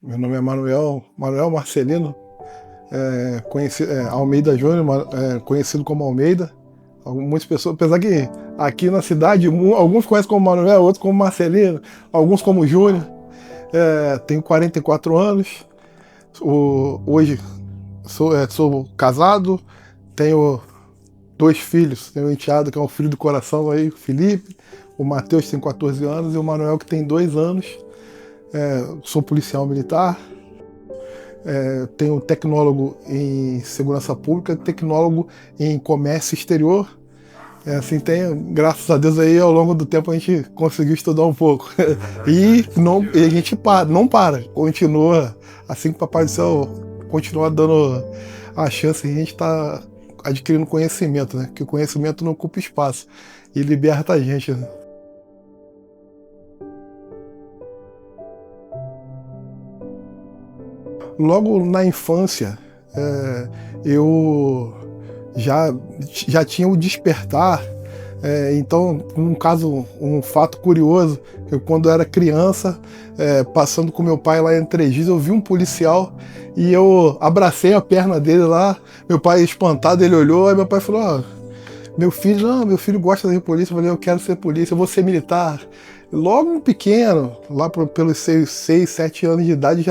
Meu nome é Manuel Marcelino, Almeida Júnior, conhecido como Almeida. Muitas pessoas, apesar que aqui na cidade, alguns conhecem como Manuel, outros como Marcelino, alguns como Júnior. Tenho 44 anos, hoje sou casado, tenho 2 filhos. Tenho um enteado que é um filho do coração aí, o Felipe. O Matheus tem 14 anos e o Manuel que tem 2 anos. Sou policial militar, tenho tecnólogo em segurança pública, tecnólogo em comércio exterior. Graças a Deus aí ao longo do tempo a gente conseguiu estudar um pouco. E a gente não para, continua, assim que o Papai do Céu continua dando a chance, a gente está adquirindo conhecimento, né? Que o conhecimento não ocupa espaço e liberta a gente, né? Logo na infância, eu já tinha o despertar. Então, um fato curioso, eu quando era criança, passando com meu pai lá em Três eu vi um policial e eu abracei a perna dele lá. Meu pai espantado, ele olhou, aí meu pai falou: meu filho gosta de polícia. Eu falei: eu quero ser polícia, eu vou ser militar. Logo pequeno, lá pelos 6, 7 anos de idade,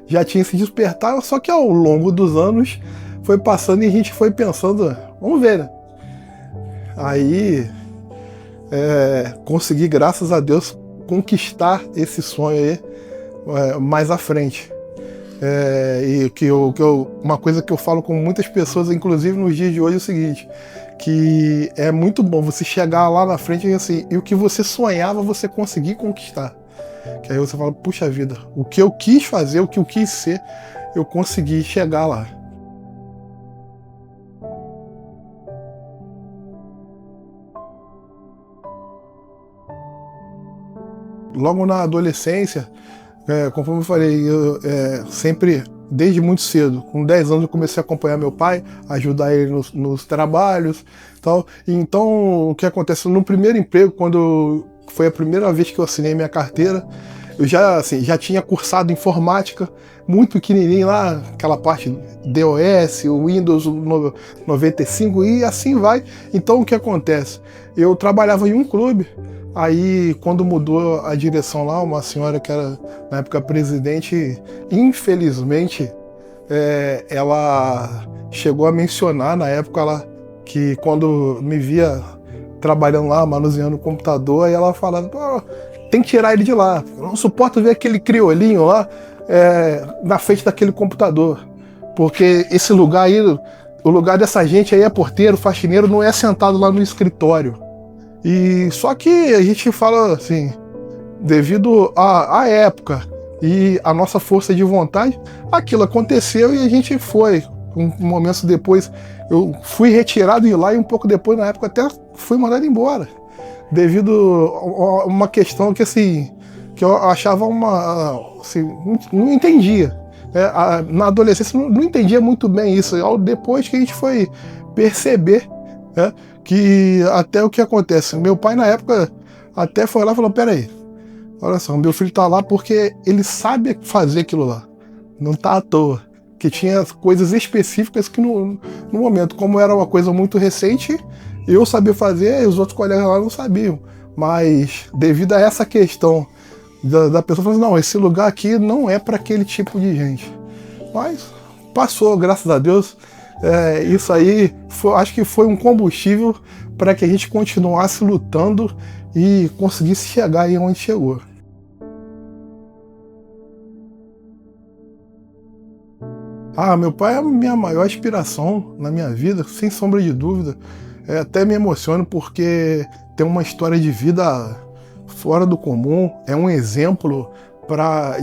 já tinha se despertar, só que ao longo dos anos foi passando e a gente foi pensando, vamos ver, né? Aí consegui, graças a Deus, conquistar esse sonho aí mais à frente. Uma coisa que eu falo com muitas pessoas, inclusive nos dias de hoje, é o seguinte: que é muito bom você chegar lá na frente e o que você sonhava você conseguir conquistar. Que aí você fala: puxa vida, o que eu quis fazer, o que eu quis ser, eu consegui chegar lá. Logo na adolescência, conforme eu falei, eu sempre, desde muito cedo, com 10 anos eu comecei a acompanhar meu pai, ajudar ele nos trabalhos e tal. Então, o que acontece? No primeiro emprego, quando foi a primeira vez que eu assinei minha carteira, eu já tinha cursado informática, muito pequenininho lá, aquela parte DOS, o Windows 95 e assim vai. Então, o que acontece? Eu trabalhava em um clube. Aí, quando mudou a direção lá, uma senhora que era, na época, presidente, infelizmente, ela chegou a mencionar na época lá que quando me via trabalhando lá, manuseando o computador, aí ela falava: tem que tirar ele de lá, eu não suporto ver aquele criolinho lá na frente daquele computador, porque esse lugar aí, o lugar dessa gente aí é porteiro, faxineiro, não é sentado lá no escritório. E só que a gente fala assim, devido à época e a nossa força de vontade, aquilo aconteceu e a gente foi. Um momento depois, eu fui retirado de lá e um pouco depois, na época, até fui mandado embora. Devido a uma questão que eu achava não entendia. Na adolescência não entendia muito bem isso. Depois que a gente foi perceber, né, que até o que acontece. Meu pai, na época, até foi lá e falou: peraí, olha só, meu filho tá lá porque ele sabe fazer aquilo lá. Não tá à toa. Que tinha coisas específicas que no momento, como era uma coisa muito recente, eu sabia fazer e os outros colegas lá não sabiam. Mas devido a essa questão da pessoa falando: não, esse lugar aqui não é para aquele tipo de gente. Mas passou, graças a Deus. Isso aí acho que foi um combustível para que a gente continuasse lutando e conseguisse chegar aí onde chegou. Meu pai é a minha maior inspiração na minha vida, sem sombra de dúvida. Até me emociono porque tem uma história de vida fora do comum, é um exemplo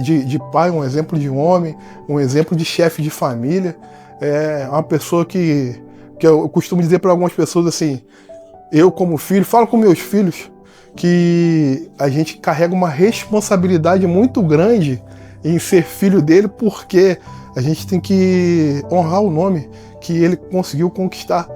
de pai, um exemplo de homem, um exemplo de chefe de família. É uma pessoa que eu costumo dizer para algumas pessoas assim, eu como filho, falo com meus filhos, que a gente carrega uma responsabilidade muito grande em ser filho dele, porque a gente tem que honrar o nome que ele conseguiu conquistar.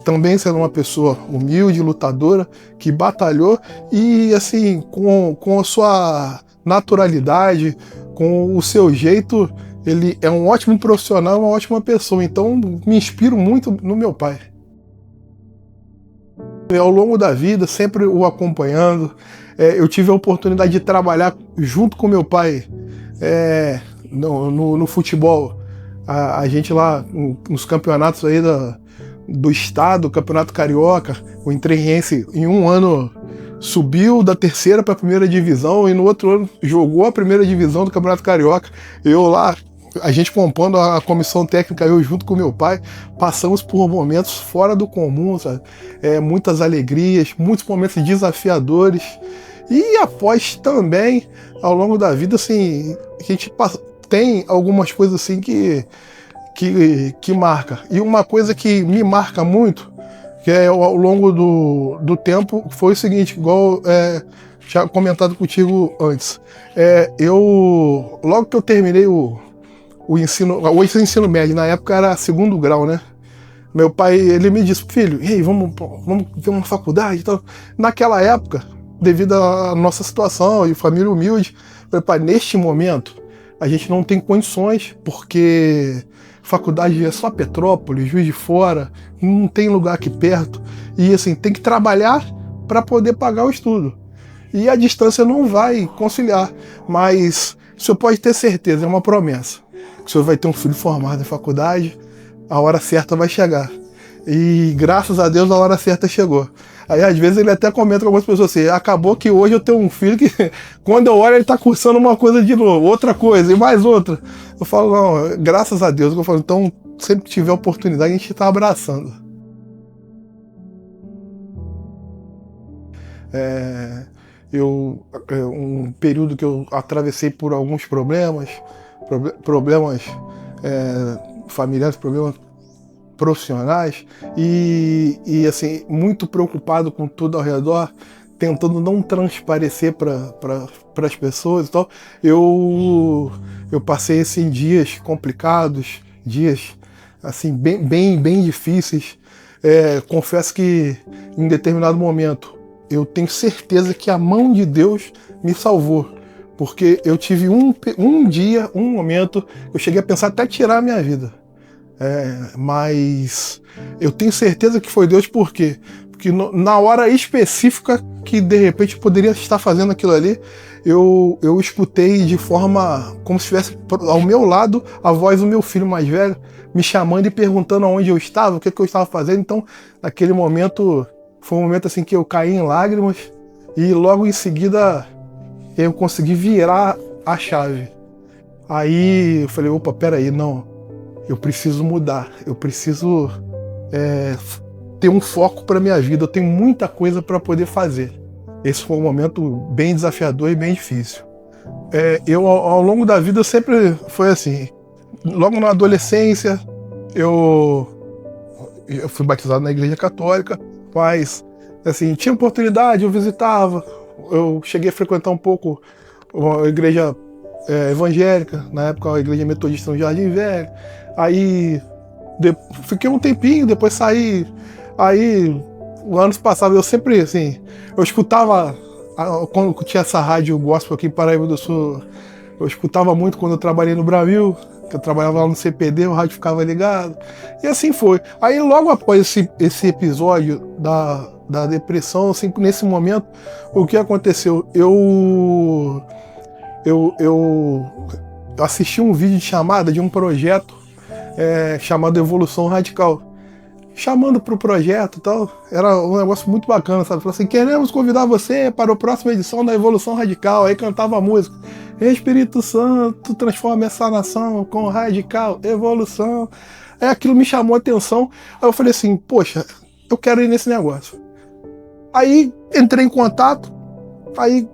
Também sendo uma pessoa humilde, lutadora, que batalhou e assim, com a sua naturalidade, com o seu jeito, ele é um ótimo profissional, uma ótima pessoa. Então, me inspiro muito no meu pai. Ao longo da vida, sempre o acompanhando, eu tive a oportunidade de trabalhar junto com meu pai no futebol. A gente lá, nos campeonatos aí do estado, Campeonato Carioca, o Entrerriense em um ano subiu da terceira para a primeira divisão e no outro ano jogou a primeira divisão do Campeonato Carioca. Eu lá, a gente compondo a comissão técnica, eu junto com meu pai, passamos por momentos fora do comum, sabe? Muitas alegrias, muitos momentos desafiadores. E após também, ao longo da vida, assim, a gente tem algumas coisas assim que marca. E uma coisa que me marca muito, que ao longo do tempo, foi o seguinte, igual tinha comentado contigo antes. Logo que eu terminei o ensino médio, na época era segundo grau, né? Meu pai, ele me disse, filho, ei, vamos ter uma faculdade e tal. Naquela época, devido à nossa situação e família humilde, meu pai, neste momento, a gente não tem condições, porque faculdade é só Petrópolis, Juiz de Fora, não tem lugar aqui perto. E assim, tem que trabalhar para poder pagar o estudo. E a distância não vai conciliar, mas o senhor pode ter certeza, é uma promessa, que o senhor vai ter um filho formado em faculdade, a hora certa vai chegar. E graças a Deus a hora certa chegou. Aí às vezes ele até comenta com algumas pessoas assim, acabou que hoje eu tenho um filho que quando eu olho ele tá cursando uma coisa de novo, outra coisa e mais outra. Eu falo, não, graças a Deus. Eu falo, então sempre que tiver oportunidade a gente tá abraçando. Um período que eu atravessei por alguns problemas familiares, problemas profissionais e assim, muito preocupado com tudo ao redor, tentando não transparecer para as pessoas e tal. Eu passei assim, dias complicados, dias assim, bem difíceis. Confesso que em determinado momento eu tenho certeza que a mão de Deus me salvou, porque eu tive um dia, um momento, eu cheguei a pensar até tirar a minha vida. Mas eu tenho certeza que foi Deus, por quê? Porque na hora específica que de repente eu poderia estar fazendo aquilo ali, eu escutei de forma como se estivesse ao meu lado a voz do meu filho mais velho me chamando e perguntando aonde eu estava, o que eu estava fazendo. Então, naquele momento, foi um momento assim que eu caí em lágrimas e logo em seguida eu consegui virar a chave. Aí eu falei, opa, peraí, não. Eu preciso mudar, eu preciso ter um foco para minha vida, eu tenho muita coisa para poder fazer. Esse foi um momento bem desafiador e bem difícil. Ao longo da vida, sempre foi assim. Logo na adolescência, eu fui batizado na Igreja Católica, mas assim, tinha oportunidade, eu visitava, eu cheguei a frequentar um pouco a igreja evangélica, na época a Igreja Metodista no Jardim Velho. Aí fiquei um tempinho, depois saí. Aí, anos passados, eu sempre, assim, eu escutava, quando tinha essa rádio gospel aqui em Paraíba do Sul, eu escutava muito quando eu trabalhei no Brasil, que eu trabalhava lá no CPD, o rádio ficava ligado, e assim foi. Aí, logo após esse episódio da depressão, assim, nesse momento, o que aconteceu? Eu assisti um vídeo de chamada de um projeto chamado Evolução Radical. Chamando para o projeto e tal, era um negócio muito bacana, sabe? Falou assim, queremos convidar você para a próxima edição da Evolução Radical. Aí cantava a música, Espírito Santo, transforma essa nação com radical, evolução. Aí aquilo me chamou a atenção, aí eu falei assim, poxa, eu quero ir nesse negócio. Aí entrei em contato, aí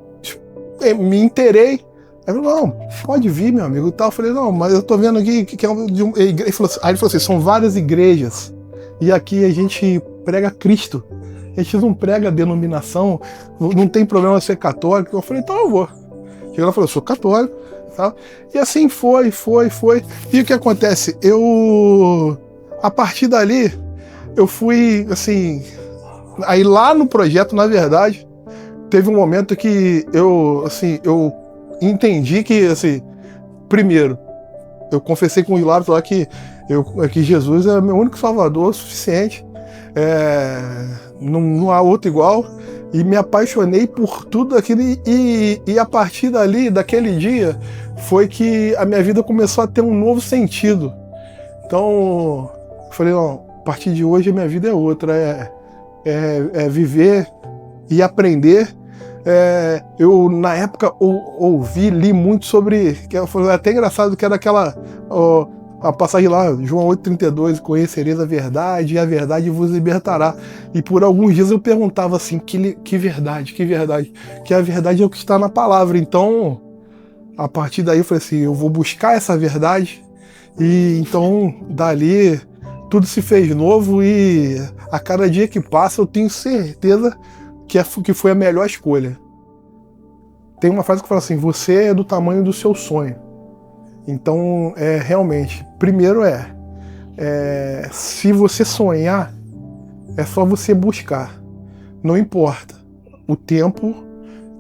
me inteirei. Aí ele falou, não, pode vir, meu amigo e tal. Eu falei, não, mas eu tô vendo aqui que é de uma igreja. Aí ele falou assim, são várias igrejas. E aqui a gente prega Cristo. A gente não prega denominação, não tem problema ser católico. Eu falei, então eu vou. Chegou lá e falou, eu sou católico. Tá? E assim foi. E o que acontece? A partir dali, eu fui, assim... Aí lá no projeto, na verdade, teve um momento que eu entendi que, assim, primeiro, eu confessei com o Hilário lá que Jesus é meu único salvador, suficiente. Não há outro igual. E me apaixonei por tudo aquilo. E a partir dali, daquele dia, foi que a minha vida começou a ter um novo sentido. Então, eu falei, não, a partir de hoje a minha vida é outra. É viver e aprender. Eu, na época, li muito sobre... Foi até engraçado que era aquela... a passagem lá, João 8,32, conhecereis a verdade e a verdade vos libertará. E por alguns dias eu perguntava assim, que verdade? Que a verdade é o que está na palavra. Então, a partir daí eu falei assim, eu vou buscar essa verdade. E então, dali, tudo se fez novo e a cada dia que passa eu tenho certeza que foi a melhor escolha. Tem uma frase que fala assim, você é do tamanho do seu sonho. Então, realmente, primeiro se você sonhar, é só você buscar. Não importa. O tempo,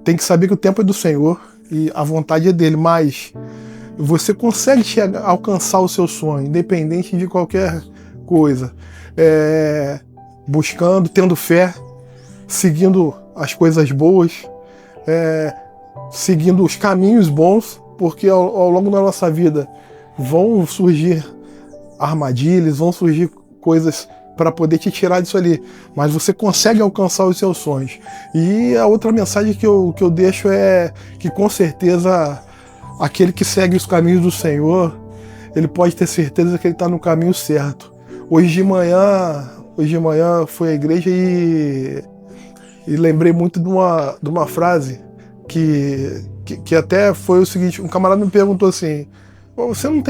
tem que saber que o tempo é do Senhor e a vontade é dele, mas você consegue alcançar o seu sonho, independente de qualquer coisa. Buscando, tendo fé, seguindo as coisas boas, seguindo os caminhos bons, porque ao longo da nossa vida vão surgir armadilhas, vão surgir coisas para poder te tirar disso ali, mas você consegue alcançar os seus sonhos. E a outra mensagem que eu deixo é que com certeza aquele que segue os caminhos do Senhor, ele pode ter certeza que ele está no caminho certo. Hoje de manhã fui à igreja e lembrei muito de uma frase que até foi o seguinte, um camarada me perguntou assim, você não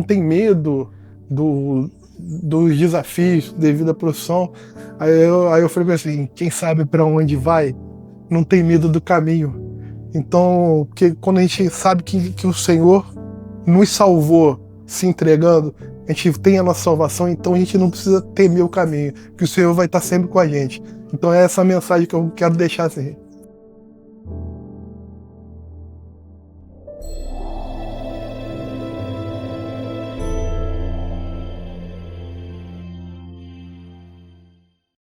tem medo dos desafios devido à profissão? Aí eu falei assim, quem sabe para onde vai, não tem medo do caminho. Então, porque quando a gente sabe que o Senhor nos salvou se entregando, a gente tem a nossa salvação, então a gente não precisa temer o caminho, que o Senhor vai estar sempre com a gente. Então é essa mensagem que eu quero deixar assim.